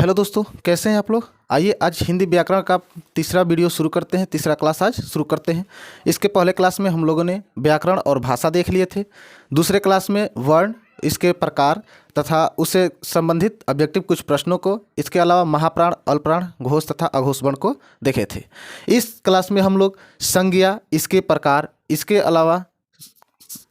Hello दोस्तों, कैसे हैं आप लोग। आइए आज हिंदी व्याकरण का तीसरा वीडियो शुरू करते हैं। तीसरा क्लास आज शुरू करते हैं। इसके पहले क्लास में हम लोगों ने व्याकरण और भाषा देख लिए थे। दूसरे क्लास में वर्ण, इसके प्रकार तथा उससे संबंधित ऑब्जेक्टिव कुछ प्रश्नों को, इसके अलावा महाप्राण, अल्पप्राण, घोष तथा अघोष वर्ण को देखे थे। इस क्लास में हम लोग संज्ञा, इसके प्रकार, इसके अलावा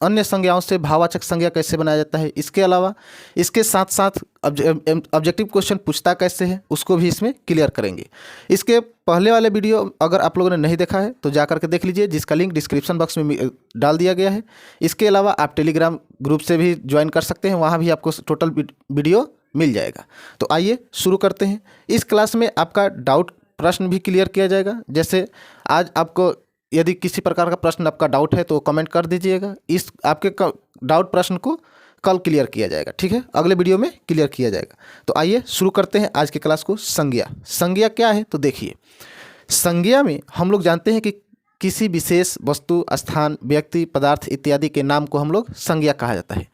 अन्य संज्ञाओं से भाववाचक संज्ञा कैसे बनाया जाता है, इसके अलावा इसके साथ साथ ऑब्जेक्टिव क्वेश्चन पूछता कैसे है उसको भी इसमें क्लियर करेंगे। इसके पहले वाले वीडियो अगर आप लोगों ने नहीं देखा है तो जा करके देख लीजिए, जिसका लिंक डिस्क्रिप्शन बॉक्स में डाल दिया गया है। इसके अलावा आप टेलीग्राम ग्रुप से भी ज्वाइन कर सकते हैं, वहाँ भी आपको टोटल वीडियो मिल जाएगा। तो आइए शुरू करते हैं। इस क्लास में आपका डाउट प्रश्न भी क्लियर किया जाएगा। जैसे आज आपको यदि किसी प्रकार का प्रश्न आपका डाउट है तो कमेंट कर दीजिएगा। इस आपके डाउट प्रश्न को कल क्लियर किया जाएगा, ठीक है, अगले वीडियो में क्लियर किया जाएगा। तो आइए शुरू करते हैं आज के क्लास को। संज्ञा क्या है तो देखिए, संज्ञा में हम लोग जानते हैं कि किसी विशेष वस्तु, स्थान, व्यक्ति, पदार्थ इत्यादि के नाम को हम लोग संज्ञा कहा जाता है।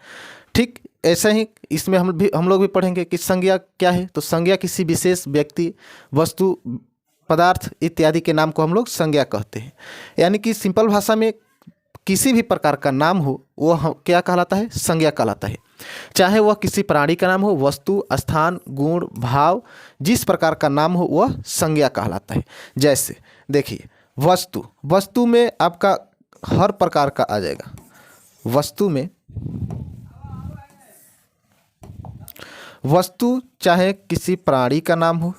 ठीक ऐसा ही इसमें हम लोग भी पढ़ेंगे कि संज्ञा क्या है। तो संज्ञा किसी विशेष व्यक्ति, वस्तु, पदार्थ इत्यादि के नाम को हम लोग संज्ञा कहते हैं। यानी कि सिंपल भाषा में किसी भी प्रकार का नाम हो वो क्या कहलाता है, संज्ञा कहलाता है। चाहे वह किसी प्राणी का नाम हो, वस्तु, स्थान, गुण, भाव, जिस प्रकार का नाम हो वह संज्ञा कहलाता है। जैसे देखिए वस्तु में आपका हर प्रकार का आ जाएगा। वस्तु चाहे किसी प्राणी का नाम हो,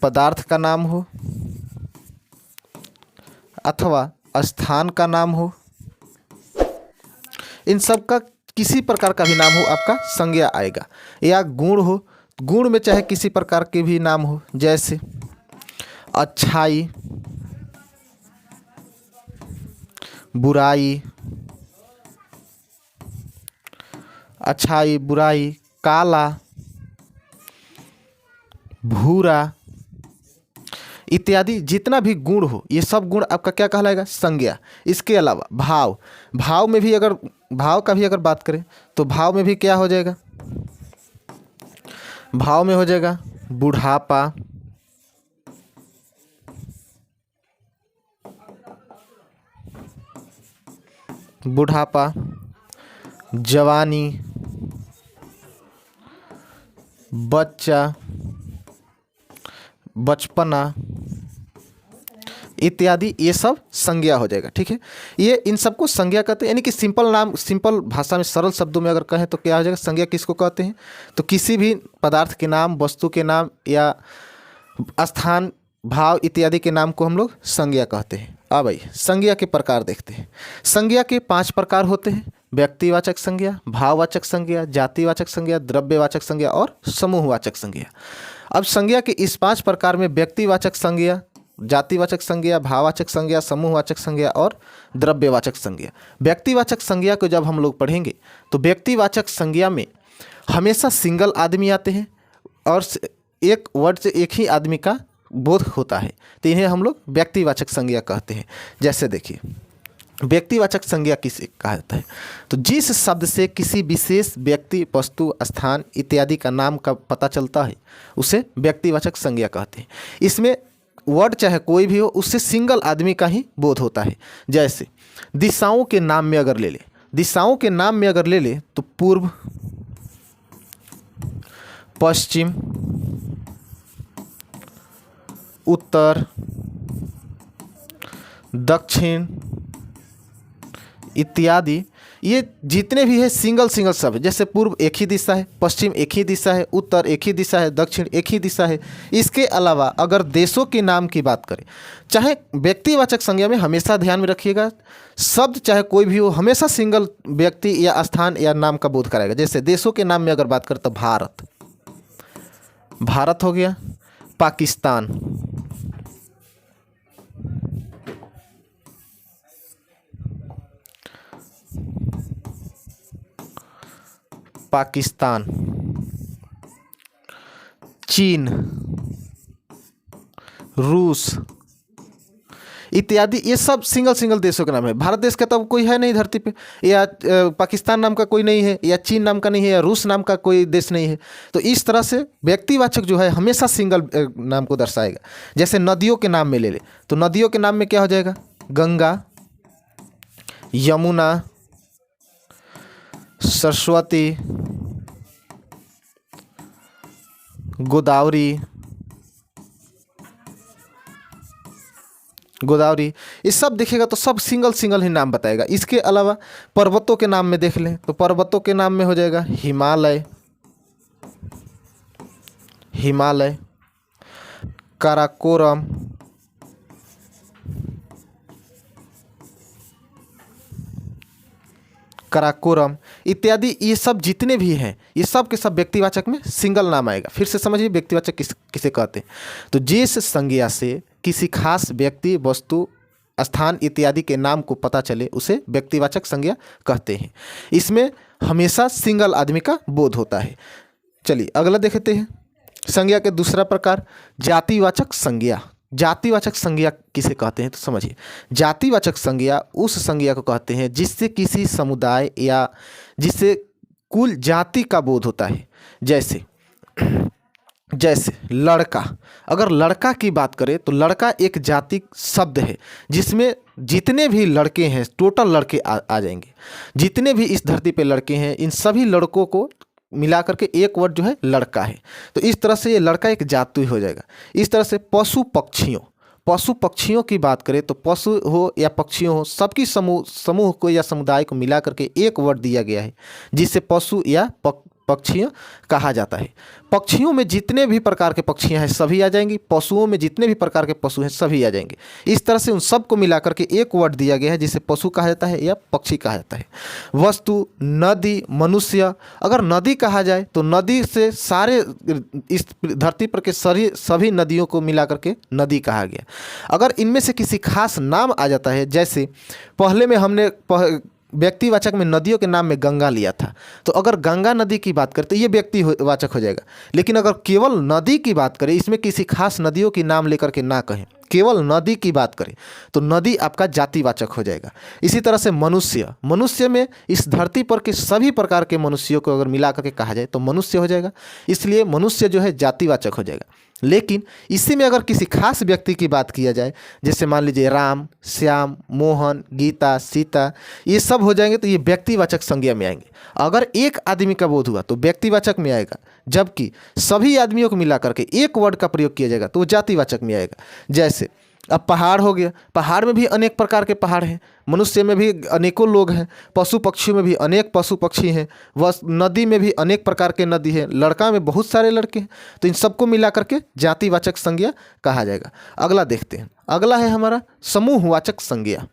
पदार्थ का नाम हो, अथवा स्थान का नाम हो, इन सब का किसी प्रकार का भी नाम हो आपका संज्ञा आएगा। या गुण हो, गुण में चाहे किसी प्रकार के भी नाम हो, जैसे अच्छाई, बुराई, काला, भूरा इत्यादि जितना भी गुण हो, ये सब गुण आपका क्या कहलाएगा, संज्ञा। इसके अलावा भाव में भी अगर भाव का भी अगर बात करें तो भाव में भी क्या हो जाएगा, भाव में हो जाएगा बुढ़ापा, जवानी, बचपना इत्यादि, ये सब संज्ञा हो जाएगा। ठीक है, ये इन सबको संज्ञा कहते हैं। यानी कि सिंपल भाषा में, सरल शब्दों में अगर कहें तो क्या हो जाएगा, संज्ञा किसको कहते हैं। तो किसी भी पदार्थ के नाम, वस्तु के नाम या स्थान, भाव इत्यादि के नाम को हम लोग संज्ञा कहते हैं। अब भाई संज्ञा के प्रकार देखते हैं। संज्ञा के 5 प्रकार होते हैं: व्यक्तिवाचक संज्ञा, भाववाचक संज्ञा, जातिवाचक संज्ञा, द्रव्यवाचक संज्ञा और समूहवाचक संज्ञा। अब संज्ञा के इस 5 प्रकार में व्यक्तिवाचक संज्ञा, जातिवाचक संज्ञा, भाववाचक संज्ञा, समूहवाचक संज्ञा और द्रव्यवाचक संज्ञा। व्यक्तिवाचक संज्ञा को जब हम लोग पढ़ेंगे तो व्यक्तिवाचक संज्ञा में हमेशा सिंगल आदमी आते हैं और एक वर्ड से एक ही आदमी का बोध होता है, तो इन्हें हम लोग व्यक्तिवाचक संज्ञा कहते हैं। जैसे देखिए, व्यक्तिवाचक संज्ञा किसे कहा जाता है, तो जिस शब्द से किसी विशेष व्यक्ति, वस्तु, स्थान इत्यादि का नाम का पता चलता है उसे व्यक्तिवाचक संज्ञा कहते हैं। इसमें वर्ड चाहे कोई भी हो, उससे सिंगल आदमी का ही बोध होता है। जैसे दिशाओं के नाम में अगर ले ले तो पूर्व, पश्चिम, उत्तर, दक्षिण इत्यादि, ये जितने भी है सिंगल शब्द। जैसे पूर्व एक ही दिशा है, पश्चिम एक ही दिशा है, उत्तर एक ही दिशा है, दक्षिण एक ही दिशा है। इसके अलावा अगर देशों के नाम की बात करें, चाहे व्यक्तिवाचक संज्ञा में हमेशा ध्यान में रखिएगा, शब्द चाहे कोई भी हो हमेशा सिंगल व्यक्ति या स्थान या नाम का बोध कराएगा। जैसे देशों के नाम में अगर बात करें तो भारत हो गया, पाकिस्तान, चीन, रूस इत्यादि, ये सब सिंगल सिंगल देशों के नाम है। भारत देश का तो कोई है नहीं धरती पे, या पाकिस्तान नाम का कोई नहीं है, या चीन नाम का नहीं है, या रूस नाम का कोई देश नहीं है। तो इस तरह से व्यक्तिवाचक जो है हमेशा सिंगल नाम को दर्शाएगा। जैसे नदियों के नाम में ले ले, तो नदियों के नाम में क्या हो जाएगा? गंगा, यमुना, सरस्वती, गोदावरी, ये सब देखिएगा तो सब सिंगल सिंगल ही नाम बताएगा। इसके अलावा पर्वतों के नाम में देख लें तो पर्वतों के नाम में हो जाएगा हिमालय, काराकोरम, इत्यादि। ये सब जितने भी हैं ये सब के सब व्यक्तिवाचक में सिंगल नाम आएगा। फिर से समझिए व्यक्तिवाचक किसे कहते हैं। तो जिस संज्ञा से किसी खास व्यक्ति, वस्तु, स्थान इत्यादि के नाम को पता चले उसे व्यक्तिवाचक संज्ञा कहते हैं। इसमें हमेशा सिंगल आदमी का बोध होता है। चलिए अगला देखते हैं। संज्ञा के दूसरा प्रकार जातिवाचक संज्ञा। जातिवाचक संज्ञा किसे कहते हैं? तो समझिए, जातिवाचक संज्ञा उस संज्ञा को कहते हैं जिससे किसी समुदाय या जिससे कुल जाति का बोध होता है। जैसे लड़का, अगर लड़का की बात करें तो लड़का एक जाति शब्द है जिसमें जितने भी लड़के हैं टोटल लड़के आ जाएंगे। जितने भी इस धरती पे लड़के हैं इन सभी लड़कों को मिला करके एक वर्ड जो है लड़का है। तो इस तरह से ये लड़का एक जाति हो जाएगा। इस तरह से पशु पक्षियों की बात करें तो पशु हो या पक्षियों हो, सबकी समूह को या समुदाय को मिला करके एक वर्ड दिया गया है जिससे पशु या पक्षियाँ कहा जाता है। पक्षियों में जितने भी प्रकार के पक्षियाँ हैं सभी आ जाएंगी, पशुओं में जितने भी प्रकार के पशु हैं सभी आ जाएंगे। इस तरह से उन सबको मिला करके एक वर्ड दिया गया है जिसे पशु कहा जाता है या पक्षी कहा जाता है। वस्तु, नदी, मनुष्य, अगर नदी कहा जाए तो नदी से सारे इस धरती पर के सभी नदियों को मिला करके नदी कहा गया। अगर इनमें से किसी खास नाम आ जाता है, जैसे पहले में हमने व्यक्तिवाचक में नदियों के नाम में गंगा लिया था, तो अगर गंगा नदी की बात करें तो ये व्यक्तिवाचक हो जाएगा। लेकिन अगर केवल नदी की बात करें, इसमें किसी खास नदियों की नाम लेकर के ना कहें, केवल नदी की बात करें तो नदी आपका जातिवाचक हो जाएगा। इसी तरह से मनुष्य में इस धरती पर के सभी प्रकार के मनुष्यों को अगर मिला करके कहा जाए तो मनुष्य हो जाएगा, इसलिए मनुष्य जो है जातिवाचक हो जाएगा। लेकिन इसी में अगर किसी खास व्यक्ति की बात किया जाए, जैसे मान लीजिए राम, श्याम, मोहन, गीता, सीता, ये सब हो जाएंगे तो ये व्यक्तिवाचक संज्ञा में आएंगे। अगर एक आदमी का बोध हुआ तो व्यक्तिवाचक में आएगा, जबकि सभी आदमियों को मिला करके एक वर्ड का प्रयोग किया जाएगा तो वो जातिवाचक में आएगा। जैसे अब पहाड़ हो गया, पहाड़ में भी अनेक प्रकार के पहाड़ हैं, मनुष्य में भी अनेकों लोग हैं, पशु पक्षियों में भी अनेक पशु पक्षी हैं, नदी में भी अनेक प्रकार के नदी हैं, लड़का में बहुत सारे लड़के हैं। तो इन सबको मिला करके जातिवाचक संज्ञा कहा जाएगा। अगला देखते हैं। अगला है हमारा समूहवाचक संज्ञा।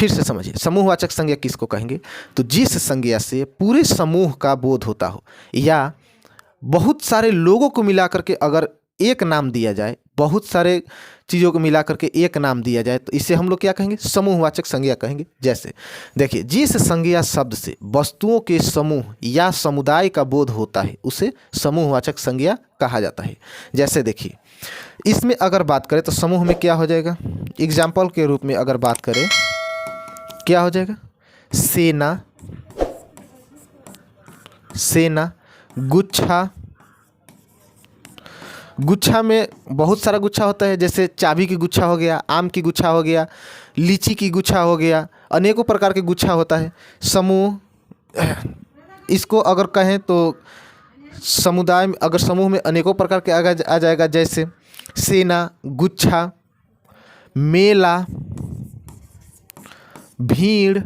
फिर से समझिए, समूहवाचक संज्ञा किसको कहेंगे? तो जिस संज्ञा से पूरे समूह का बोध होता हो या बहुत सारे लोगों को मिला करके अगर एक नाम दिया जाए, बहुत सारे चीज़ों को मिला करके एक नाम दिया जाए तो इसे हम लोग क्या कहेंगे? समूहवाचक संज्ञा कहेंगे। जैसे देखिए, जिस संज्ञा शब्द से वस्तुओं के समूह या समुदाय का बोध होता है उसे समूहवाचक संज्ञा कहा जाता है। जैसे देखिए, इसमें अगर बात करें तो समूह में क्या हो जाएगा? एग्जाम्पल के रूप में अगर बात करें क्या हो जाएगा? सेना, गुच्छा में बहुत सारा गुच्छा होता है, जैसे चाबी की गुच्छा हो गया, आम की गुच्छा हो गया, लीची की गुच्छा हो गया, अनेकों प्रकार के गुच्छा होता है। समूह, इसको अगर कहें तो समुदाय में अगर समूह में अनेकों प्रकार के आ जाएगा, जैसे सेना, गुच्छा, मेला, भीड़।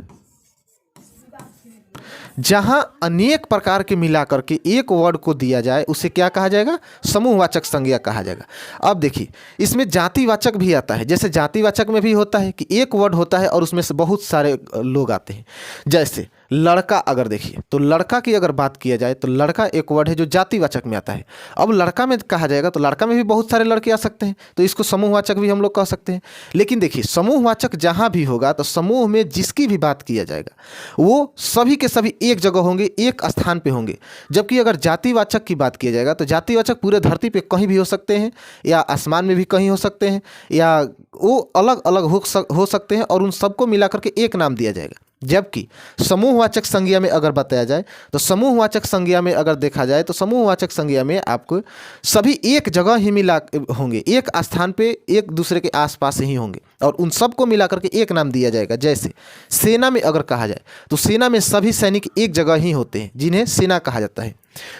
जहाँ अनेक प्रकार के मिला करके एक वर्ड को दिया जाए उसे क्या कहा जाएगा? समूहवाचक संज्ञा कहा जाएगा। अब देखिए, इसमें जातिवाचक भी आता है। जैसे जातिवाचक में भी होता है कि एक वर्ड होता है और उसमें से बहुत सारे लोग आते हैं। जैसे लड़का अगर देखिए, तो लड़का की अगर बात किया जाए तो लड़का एक वर्ड है जो जातिवाचक में आता है। अब लड़का में कहा जाएगा तो लड़का में भी बहुत सारे लड़के आ सकते हैं, तो इसको समूहवाचक भी हम लोग कह सकते हैं। लेकिन देखिए, समूहवाचक जहाँ भी होगा तो समूह में जिसकी भी बात किया जाएगा वो सभी के सभी एक जगह होंगे, एक स्थान पे होंगे। जबकि अगर जातिवाचक की बात किया जाएगा तो जातिवाचक पूरे धरती पे कहीं भी हो सकते हैं, या आसमान में भी कहीं हो सकते हैं, या वो अलग अलग हो सकते हैं, और उन सबको मिलाकर के एक नाम दिया जाएगा। जबकि समूहवाचक संज्ञा में अगर बताया जाए तो समूहवाचक संज्ञा में अगर देखा जाए तो समूहवाचक संज्ञा में आपको सभी एक जगह ही मिला होंगे, एक स्थान पे एक दूसरे के आसपास ही होंगे, और उन सबको मिलाकर के एक नाम दिया जाएगा। जैसे सेना में अगर कहा जाए तो सेना में सभी सैनिक एक जगह ही होते हैं, जिन्हें सेना कहा जाता है।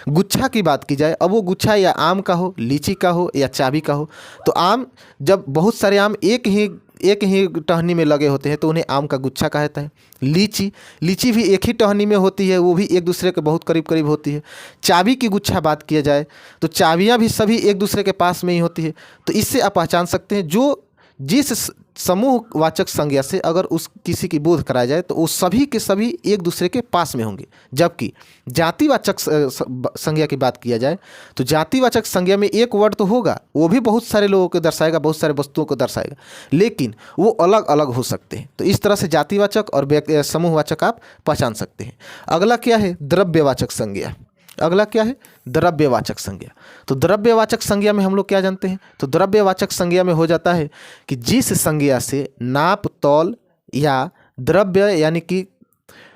गुच्छा की बात की जाए, अब वो गुच्छा या आम का हो, लीची का हो, या चाबी का हो, तो आम, जब बहुत सारे आम एक ही टहनी में लगे होते हैं तो उन्हें आम का गुच्छा कहा जाता है। लीची भी एक ही टहनी में होती है, वो भी एक दूसरे के बहुत करीब करीब होती है। चाबी की गुच्छा बात किया जाए तो चाबियां भी सभी एक दूसरे के पास में ही होती है। तो इससे आप पहचान सकते हैं जो जिस समूहवाचक संज्ञा से अगर उस किसी की बोध कराया जाए तो वो सभी के सभी एक दूसरे के पास में होंगे। जबकि जातिवाचक संज्ञा की बात किया जाए तो जातिवाचक संज्ञा में एक वर्ड तो होगा, वो भी बहुत सारे लोगों को दर्शाएगा, बहुत सारे वस्तुओं को दर्शाएगा, लेकिन वो अलग अलग हो सकते हैं। तो इस तरह से जातिवाचक और समूहवाचक आप पहचान सकते हैं। अगला क्या है? द्रव्यवाचक संज्ञा। अगला क्या है? द्रव्यवाचक संज्ञा। तो द्रव्यवाचक संज्ञा में हम लोग क्या जानते हैं? तो द्रव्यवाचक संज्ञा में हो जाता है कि जिस संज्ञा से नाप तौल या द्रव्य यानी कि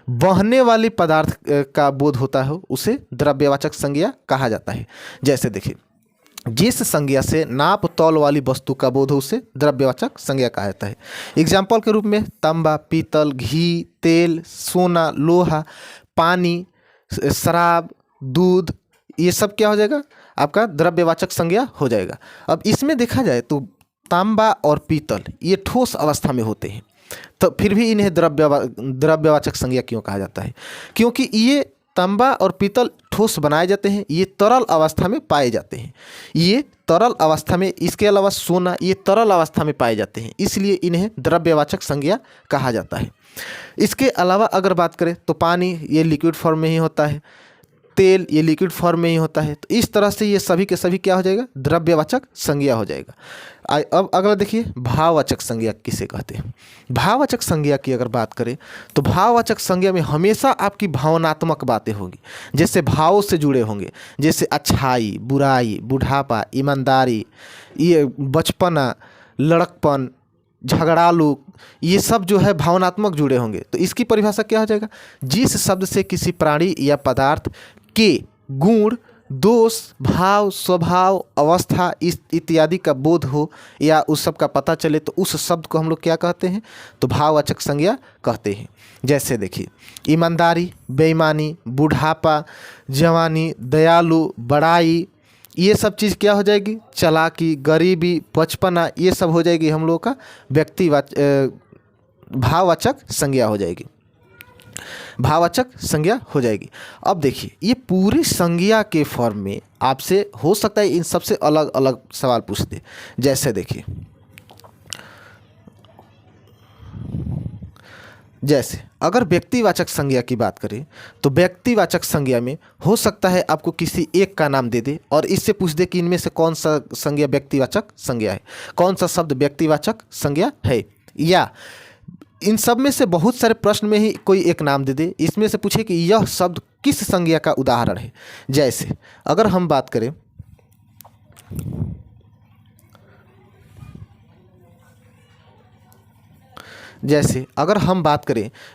बहने वाली पदार्थ का बोध होता है उसे द्रव्यवाचक संज्ञा कहा जाता है। जैसे देखिए, जिस संज्ञा से नाप तौल वाली वस्तु का बोध हो उसे द्रव्यवाचक संज्ञा कहा जाता है। एग्जाम्पल के रूप में तांबा, पीतल, घी, तेल, सोना, लोहा, पानी, शराब, दूध, ये सब क्या हो जाएगा? आपका द्रव्यवाचक संज्ञा हो जाएगा। अब इसमें देखा जाए तो तांबा और पीतल ये ठोस अवस्था में होते हैं, तो फिर भी इन्हें द्रव्यवाचक संज्ञा क्यों कहा जाता है? क्योंकि ये तांबा और पीतल ठोस बनाए जाते हैं, ये तरल अवस्था में पाए जाते हैं। ये तरल अवस्था में, इसके अलावा सोना, ये तरल अवस्था में पाए जाते हैं, इसलिए इन्हें द्रव्यवाचक संज्ञा कहा जाता है। इसके अलावा अगर बात करें तो पानी, ये लिक्विड फॉर्म में ही होता है, तेल, ये लिक्विड फॉर्म में ही होता है। तो इस तरह से ये सभी के सभी क्या हो जाएगा? द्रव्यवाचक संज्ञा हो जाएगा। अब अगला देखिए, भाववाचक संज्ञा किसे कहते हैं? भाववाचक संज्ञा की अगर बात करें तो भाववाचक संज्ञा में हमेशा आपकी भावनात्मक बातें होंगी, जैसे भावों से जुड़े होंगे, जैसे अच्छाई, बुराई, बुढ़ापा, ईमानदारी, ये बचपना, लड़कपन, झगड़ालू, ये सब जो है भावनात्मक जुड़े होंगे। तो इसकी परिभाषा क्या हो जाएगा? जिस शब्द से किसी प्राणी या पदार्थ के गुण, दोष, भाव, स्वभाव, अवस्था इत्यादि का बोध हो या उस सब का पता चले तो उस शब्द को हम लोग क्या कहते हैं? तो भाववाचक संज्ञा कहते हैं। जैसे देखिए, ईमानदारी, बेईमानी, बुढ़ापा, जवानी, दयालु, बड़ाई, ये सब चीज़ क्या हो जाएगी? चालाकी, गरीबी, बचपना, ये सब हो जाएगी हम लोग का भाववाचक संज्ञा हो जाएगी, भाववाचक संज्ञा हो जाएगी। अब देखिए, ये पूरी संज्ञा के फॉर्म में आपसे हो सकता है इन सबसे अलग अलग सवाल पूछ दे। जैसे देखिए, जैसे अगर व्यक्तिवाचक संज्ञा की बात करें तो व्यक्तिवाचक संज्ञा में हो सकता है आपको किसी एक का नाम दे दे और इससे पूछ दे कि इनमें से कौन सा संज्ञा व्यक्तिवाचक संज्ञा है, कौन सा शब्द व्यक्तिवाचक संज्ञा है, या इन सब में से बहुत सारे प्रश्न में ही कोई एक नाम दे दे, इसमें से पूछे कि यह शब्द किस संज्ञा का उदाहरण है। जैसे अगर हम बात करें,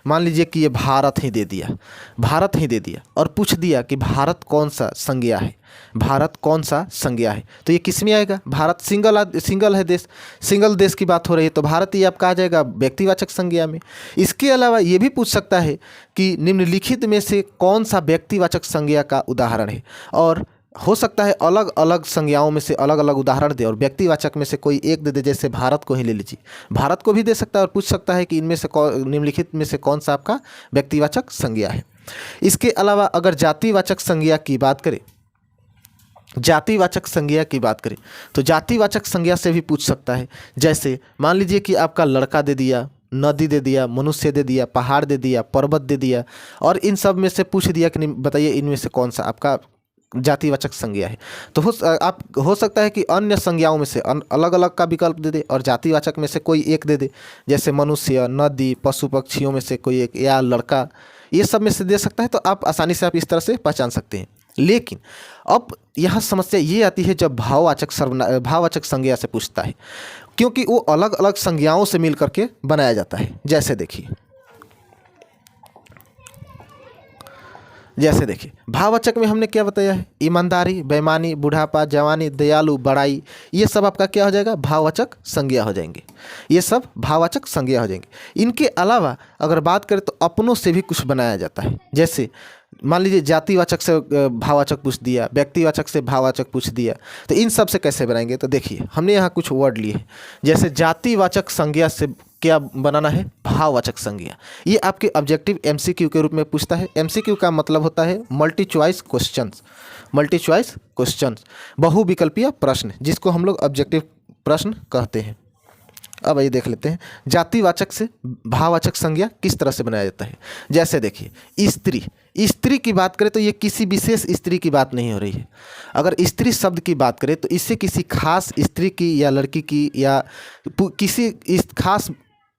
मान लीजिए कि ये भारत ही दे दिया और पूछ दिया कि भारत कौन सा संज्ञा है, भारत कौन सा संज्ञा है, तो ये किस में आएगा? भारत सिंगल है देश, सिंगल देश की बात हो रही है तो भारत ये आपका आ जाएगा व्यक्तिवाचक संज्ञा में। इसके अलावा ये भी पूछ सकता है कि निम्नलिखित में से कौन सा व्यक्तिवाचक संज्ञा का उदाहरण है, और हो सकता है अलग अलग संज्ञाओं में से अलग अलग उदाहरण दे और व्यक्तिवाचक में से कोई एक दे दे। जैसे भारत को ही ले लीजिए, भारत को भी दे सकता है और पूछ सकता है कि इनमें से निम्नलिखित में से कौन सा आपका व्यक्तिवाचक संज्ञा है। इसके अलावा अगर जातिवाचक संज्ञा की बात करें तो जातिवाचक संज्ञा से भी पूछ सकता है। जैसे मान लीजिए कि आपका लड़का दे दिया, नदी दे दिया, मनुष्य दे दिया, पहाड़ दे दिया, पर्वत दे दिया और इन सब में से पूछ दिया कि नहीं बताइए इनमें से कौन सा आपका जातिवाचक संज्ञा है। तो आप हो सकता है कि अन्य संज्ञाओं में से अलग अलग का विकल्प दे दे और जातिवाचक में से कोई एक दे दे, जैसे मनुष्य, नदी, पशु पक्षियों में से कोई एक या लड़का, ये सब में से दे सकता है। तो आप आसानी से आप इस तरह से पहचान सकते हैं। लेकिन अब यहाँ समस्या ये आती है जब भाववाचक संज्ञा से पूछता है, क्योंकि वो अलग अलग संज्ञाओं से मिल करके बनाया जाता है। जैसे देखिए भाववाचक में हमने क्या बताया है, ईमानदारी, बेईमानी, बुढ़ापा, जवानी, दयालु, बड़ाई, ये सब आपका क्या हो जाएगा, भाववाचक संज्ञा हो जाएंगे। ये सब भाववाचक संज्ञा हो जाएंगे। इनके अलावा अगर बात करें तो अपनों से भी कुछ बनाया जाता है। जैसे मान लीजिए जातिवाचक से भाववाचक पूछ दिया, व्यक्तिवाचक से भाववाचक पूछ दिया, तो इन सब से कैसे बनाएंगे। तो देखिए हमने यहाँ कुछ वर्ड लिए हैं। जैसे जातिवाचक संज्ञा से क्या बनाना है, भाववाचक संज्ञा। ये आपके ऑब्जेक्टिव एमसीक्यू के रूप में पूछता है। एमसीक्यू का मतलब होता है मल्टी चॉइस क्वेश्चंस, बहुविकल्पीय प्रश्न, जिसको हम लोग ऑब्जेक्टिव प्रश्न कहते हैं। अब ये देख लेते हैं जातिवाचक से भाववाचक संज्ञा किस तरह से बनाया जाता है। जैसे देखिए स्त्री की बात करें तो ये किसी विशेष स्त्री की बात नहीं हो रही है। अगर स्त्री शब्द की बात करें तो इससे किसी खास स्त्री की या लड़की की या किसी इस खास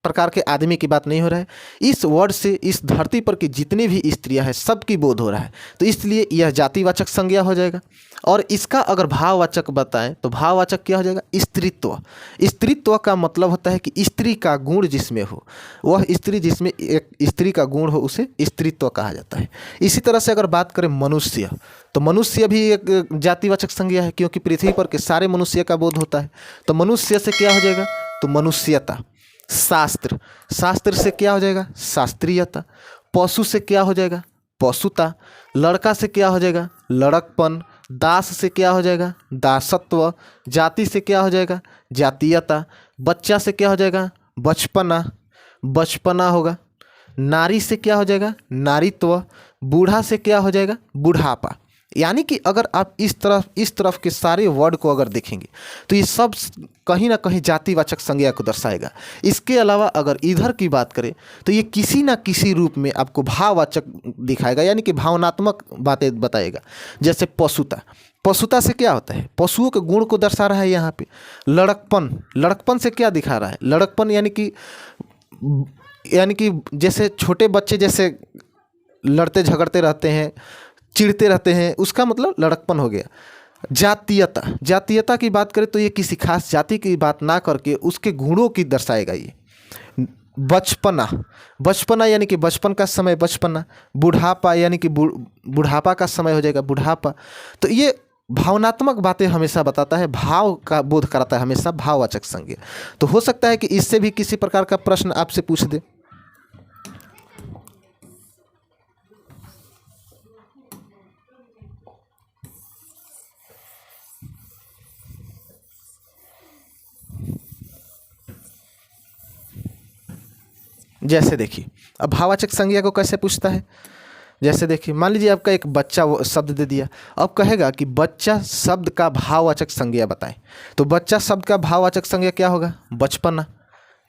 प्रकार के आदमी की बात नहीं हो रहा है। इस वर्ड से इस धरती पर की जितनी भी स्त्रियां हैं सबकी बोध हो रहा है, तो इसलिए यह जातिवाचक संज्ञा हो जाएगा। और इसका अगर भाववाचक बताएं तो भाववाचक क्या हो जाएगा, स्त्रीत्व। स्त्रीत्व का मतलब होता है कि स्त्री का गुण जिसमें हो, वह स्त्री जिसमें एक स्त्री का गुण हो उसे स्त्रीत्व कहा जाता है। इसी तरह से अगर बात करें मनुष्य, तो मनुष्य भी एक जातिवाचक संज्ञा है, क्योंकि पृथ्वी पर के सारे मनुष्य का बोध होता है। तो मनुष्य से क्या हो जाएगा, तो मनुष्यता। शास्त्र से क्या हो जाएगा, शास्त्रीयता। पशु से क्या हो जाएगा, पशुता। लड़का से क्या हो जाएगा, लड़कपन। दास से क्या हो जाएगा, दासत्व। जाति से क्या हो जाएगा, जातीयता। बच्चा से क्या हो जाएगा, बचपना होगा। नारी से क्या हो जाएगा, नारीत्व। बूढ़ा से क्या हो जाएगा, बुढ़ापा। यानी कि अगर आप इस तरफ के सारे वर्ड को अगर देखेंगे तो ये सब कहीं ना कहीं जातिवाचक संज्ञा को दर्शाएगा। इसके अलावा अगर इधर की बात करें तो ये किसी ना किसी रूप में आपको भाववाचक दिखाएगा, यानी कि भावनात्मक बातें बताएगा। जैसे पशुता से क्या होता है, पशुओं के गुण को दर्शा रहा है। यहाँ पे लड़कपन से क्या दिखा रहा है, लड़कपन यानी कि जैसे छोटे बच्चे जैसे लड़ते झगड़ते रहते हैं, चिढ़ते रहते हैं, उसका मतलब लड़कपन हो गया। जातीयता की बात करें तो ये किसी खास जाति की बात ना करके उसके गुणों की दर्शाएगा। ये बचपना यानी कि बचपन का समय, बचपना। बुढ़ापा यानी कि बुढ़ापा का समय हो जाएगा, बुढ़ापा। तो ये भावनात्मक बातें हमेशा बताता है, भाव का बोध कराता है हमेशा भाववाचक संज्ञा। तो हो सकता है कि इससे भी किसी प्रकार का प्रश्न आपसे पूछ दे। जैसे देखिए अब भाववाचक संज्ञा को कैसे पूछता है। जैसे देखिए मान लीजिए आपका एक बच्चा शब्द दे दिया, अब कहेगा कि बच्चा शब्द का भाववाचक संज्ञा बताएं। तो बच्चा शब्द का भाववाचक संज्ञा क्या होगा, बचपना।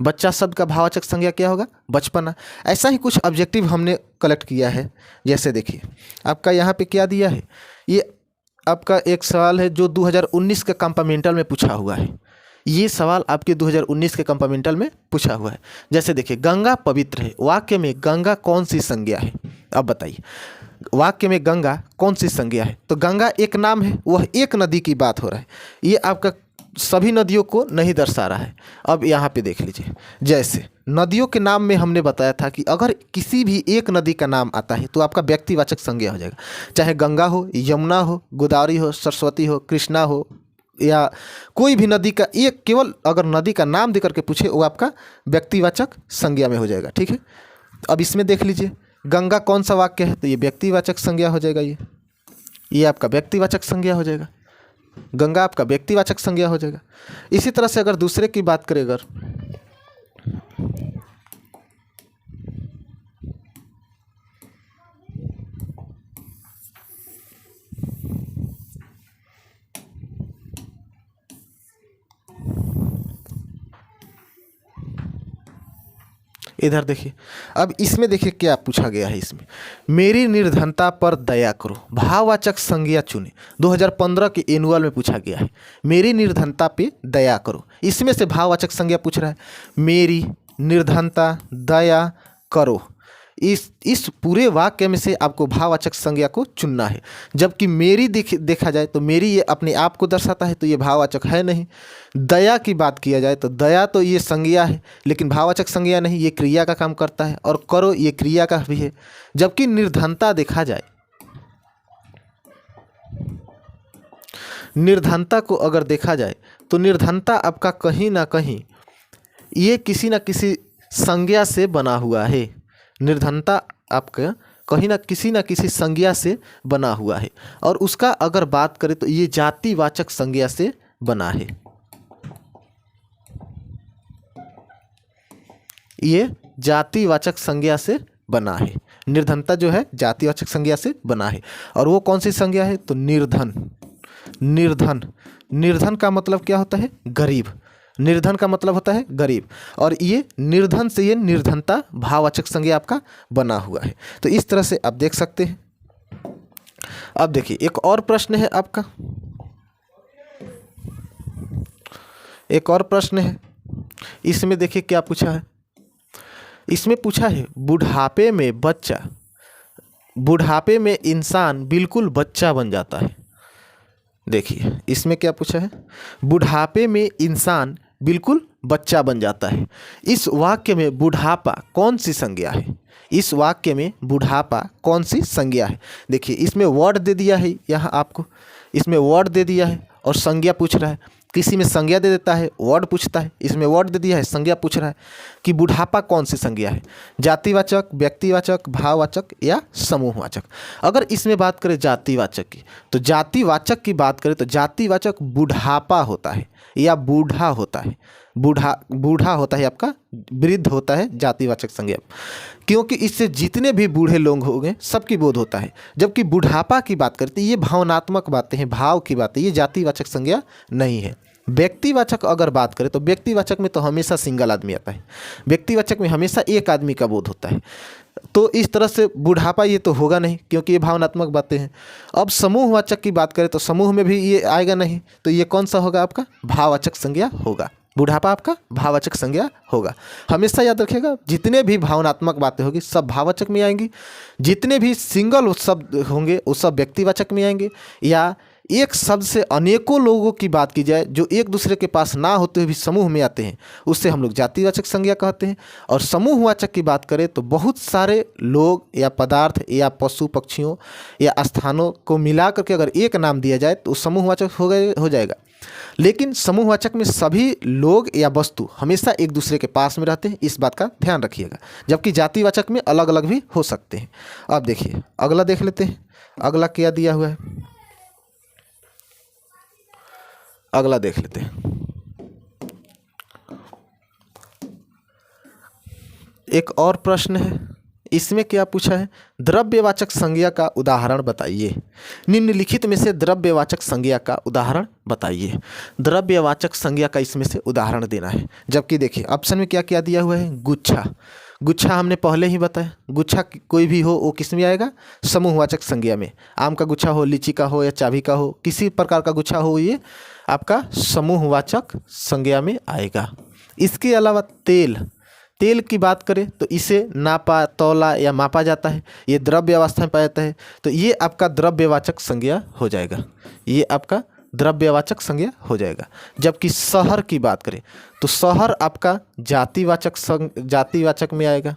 बच्चा शब्द का भाववाचक संज्ञा क्या होगा, बचपना। ऐसा ही कुछ ऑब्जेक्टिव हमने कलेक्ट किया है। जैसे देखिए आपका यहाँ पे क्या दिया है, ये आपका एक सवाल है जो 2019 के कंपार्टमेंटल में पूछा हुआ है। ये सवाल आपके 2019 के कंपार्टमेंटल में पूछा हुआ है। जैसे देखिए गंगा पवित्र है, वाक्य में गंगा कौन सी संज्ञा है। अब बताइए वाक्य में गंगा कौन सी संज्ञा है। तो गंगा एक नाम है, वह एक नदी की बात हो रहा है। ये आपका सभी नदियों को नहीं दर्शा रहा है। अब यहाँ पे देख लीजिए, जैसे नदियों के नाम में हमने बताया था कि अगर किसी भी एक नदी का नाम आता है तो आपका व्यक्तिवाचक संज्ञा हो जाएगा। चाहे गंगा हो, यमुना हो, गोदावरी हो, सरस्वती हो, कृष्णा हो, या कोई भी नदी का एक केवल अगर नदी का नाम देकर के पूछे वो आपका व्यक्तिवाचक संज्ञा में हो जाएगा। ठीक है, अब इसमें देख लीजिए गंगा कौन सा वाक्य है, तो ये व्यक्तिवाचक संज्ञा हो जाएगा। ये आपका व्यक्तिवाचक संज्ञा हो जाएगा। गंगा आपका व्यक्तिवाचक संज्ञा हो जाएगा। इसी तरह से अगर दूसरे की बात करें, अगर इधर देखिए, अब इसमें देखिए क्या पूछा गया है। इसमें मेरी निर्धनता पर दया करो, भाववाचक संज्ञा चुने। 2015 के एनुअल में पूछा गया है, मेरी निर्धनता पे दया करो। इसमें से भाववाचक संज्ञा पूछ रहा है, मेरी निर्धनता दया करो। इस पूरे वाक्य में से आपको भाववाचक संज्ञा को चुनना है। जबकि मेरी देखा जाए तो मेरी ये अपने आप को दर्शाता है, तो ये भाववाचक है नहीं। दया की बात किया जाए तो दया तो ये संज्ञा है, लेकिन भाववाचक संज्ञा नहीं, ये क्रिया का काम करता है। और करो ये क्रिया का भी है। जबकि निर्धनता देखा जाए, निर्धनता को अगर देखा जाए तो निर्धनता आपका कहीं ना कहीं ये किसी न किसी संज्ञा से बना हुआ है। निर्धनता आपका कहीं ना किसी संज्ञा से बना हुआ है। और उसका अगर बात करें तो ये जातिवाचक संज्ञा से बना है। ये जातिवाचक संज्ञा से बना है। निर्धनता जो है जातिवाचक संज्ञा से बना है। और वो कौन सी संज्ञा है? तो निर्धन। निर्धन, निर्धन का मतलब क्या होता है? गरीब। निर्धन का मतलब होता है गरीब। और ये निर्धन से ये निर्धनता भाववाचक संज्ञा आपका बना हुआ है। तो इस तरह से आप देख सकते हैं। अब देखिए एक और प्रश्न है आपका, एक और प्रश्न है। इसमें देखिए क्या पूछा है। इसमें पूछा है बुढ़ापे में बच्चा, बुढ़ापे में इंसान बिल्कुल बच्चा बन जाता है। देखिए इसमें क्या पूछा है, बुढ़ापे में इंसान बिल्कुल बच्चा बन जाता है। इस वाक्य में बुढ़ापा कौन सी संज्ञा है? इस वाक्य में बुढ़ापा कौन सी संज्ञा है? देखिए इसमें वर्ड दे दिया है, यहाँ आपको इसमें वर्ड दे दिया है और संज्ञा पूछ रहा है। किसी में संज्ञा दे देता है, वर्ड पूछता है। इसमें वर्ड दे दिया है, संज्ञा पूछ रहा है कि बुढ़ापा कौन सी संज्ञा है? जातिवाचक, व्यक्तिवाचक, भाववाचक या समूहवाचक? अगर इसमें बात करें जातिवाचक की, तो जातिवाचक की बात करें तो जातिवाचक बुढ़ापा होता है या बूढ़ा होता है। बूढ़ा होता है आपका, वृद्ध होता है जातिवाचक संज्ञा, क्योंकि इससे जितने भी बूढ़े लोग होंगे सबकी बोध होता है। जबकि बुढ़ापा की बात करते ये भावनात्मक बातें हैं, भाव की बातें, ये जातिवाचक संज्ञा नहीं है। व्यक्तिवाचक अगर बात करें तो व्यक्तिवाचक में तो हमेशा सिंगल आदमी आता है। व्यक्तिवाचक में हमेशा एक आदमी का बोध होता है। तो इस तरह से बुढ़ापा ये तो होगा नहीं, क्योंकि ये भावनात्मक बातें हैं। अब समूहवाचक की बात करें तो समूह में भी ये आएगा नहीं। तो ये कौन सा होगा? आपका भाववाचक संज्ञा होगा। बुढ़ापा आपका भाववाचक संज्ञा होगा। हमेशा याद रखिएगा, जितने भी भावनात्मक बातें होगी सब भाववाचक में आएंगी। जितने भी सिंगल शब्द होंगे वो सब व्यक्तिवाचक में आएंगे। या एक शब्द से अनेकों लोगों की बात की जाए जो एक दूसरे के पास ना होते हुए भी समूह में आते हैं, उससे हम लोग जातिवाचक संज्ञा कहते हैं। और समूहवाचक की बात करें तो बहुत सारे लोग या पदार्थ या पशु पक्षियों या स्थानों को मिला करके अगर एक नाम दिया जाए तो समूहवाचक हो जाएगा। लेकिन समूहवाचक में सभी लोग या वस्तु हमेशा एक दूसरे के पास में रहते हैं, इस बात का ध्यान रखिएगा। जबकि जातिवाचक में अलग अलग भी हो सकते हैं। अब देखिए अगला देख लेते हैं। अगला क्या दिया हुआ है, अगला देख लेते हैं। एक और प्रश्न है। इसमें क्या पूछा है, द्रव्यवाचक संज्ञा का उदाहरण बताइए। निम्नलिखित में से द्रव्यवाचक संज्ञा का उदाहरण बताइए। द्रव्यवाचक संज्ञा का इसमें से उदाहरण देना है। जबकि देखिए ऑप्शन में क्या क्या दिया हुआ है, गुच्छा। गुच्छा हमने पहले ही बताया, गुच्छा कोई भी हो वो किस में आएगा? समूहवाचक संज्ञा में। आम का गुच्छा हो, लीची का हो या चाबी का हो, किसी प्रकार का गुच्छा हो, ये आपका समूहवाचक संज्ञा में आएगा। इसके अलावा तेल, तेल की बात करें तो इसे नापा, तौला या मापा जाता है। ये द्रव्य अवस्था में पाया जाता है, तो ये आपका द्रव्यवाचक संज्ञा हो जाएगा। ये आपका द्रव्यवाचक संज्ञा हो जाएगा। जबकि शहर की बात करें तो शहर आपका जातिवाचक में आएगा,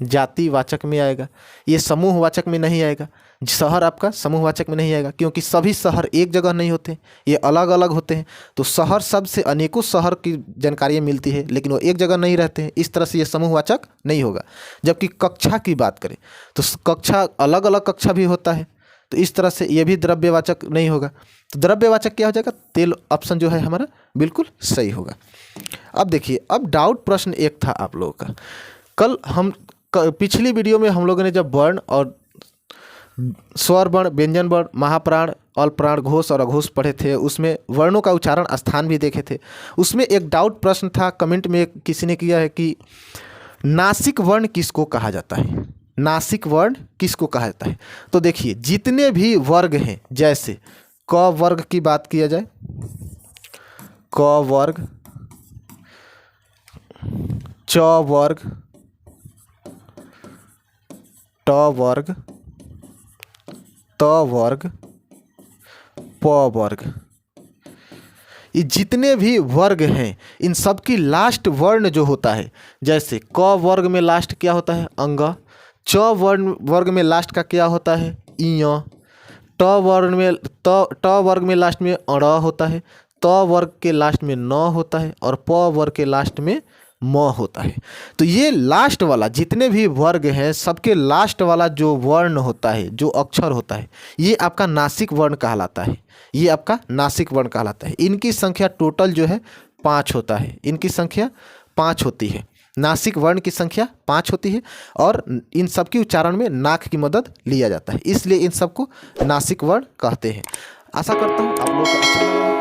जातिवाचक में आएगा। ये समूहवाचक में नहीं आएगा। शहर आपका समूहवाचक में नहीं आएगा, क्योंकि सभी शहर एक जगह नहीं होते, ये अलग अलग होते हैं। तो शहर शब्द से अनेकों शहर की जानकारियाँ मिलती है, लेकिन वो एक जगह नहीं रहते हैं। इस तरह से ये समूहवाचक नहीं होगा। जबकि कक्षा की बात करें तो कक्षा अलग अलग कक्षा भी होता है, तो इस तरह से ये भी द्रव्यवाचक नहीं होगा। तो द्रव्यवाचक क्या हो जाएगा? तेल ऑप्शन जो है हमारा बिल्कुल सही होगा। अब देखिए, अब डाउट प्रश्न एक था आप लोगों का। कल हम पिछली वीडियो में हम लोगों ने जब वर्ण और स्वर वर्ण, व्यंजन वर्ण, महाप्राण, अल्पप्राण, घोष और अघोष पढ़े थे, उसमें वर्णों का उच्चारण स्थान भी देखे थे। उसमें एक डाउट प्रश्न था, कमेंट में किसी ने किया है कि नासिक वर्ण किसको कहा जाता है? नासिक वर्ण किसको कहा जाता है? तो देखिए जितने भी वर्ग हैं, जैसे क वर्ग की बात किया जाए, क वर्ग, च वर्ग, ट वर्ग, त वर्ग, प वर्ग, ये जितने भी वर्ग हैं इन सब की लास्ट वर्ण जो होता है, जैसे क वर्ग में लास्ट क्या होता है? अंग। च वर्ग में लास्ट का क्या होता है? इय। ट वर्ग में लास्ट में अड़ होता है। त वर्ग के लास्ट में न होता है और प वर्ग के लास्ट में म होता है। तो ये लास्ट वाला जितने भी वर्ग हैं सबके लास्ट वाला जो वर्ण होता है, जो अक्षर होता है, ये आपका नासिक वर्ण कहलाता है। ये आपका नासिक वर्ण कहलाता है। इनकी संख्या टोटल जो है 5 होता है। इनकी संख्या 5 होती है। नासिक वर्ण की संख्या 5 होती है और इन सब की उच्चारण में नाक की मदद लिया जाता है, इसलिए इन सबको नासिक वर्ण कहते हैं। आशा करता हूँ आप लोगों को अच्छा लगा।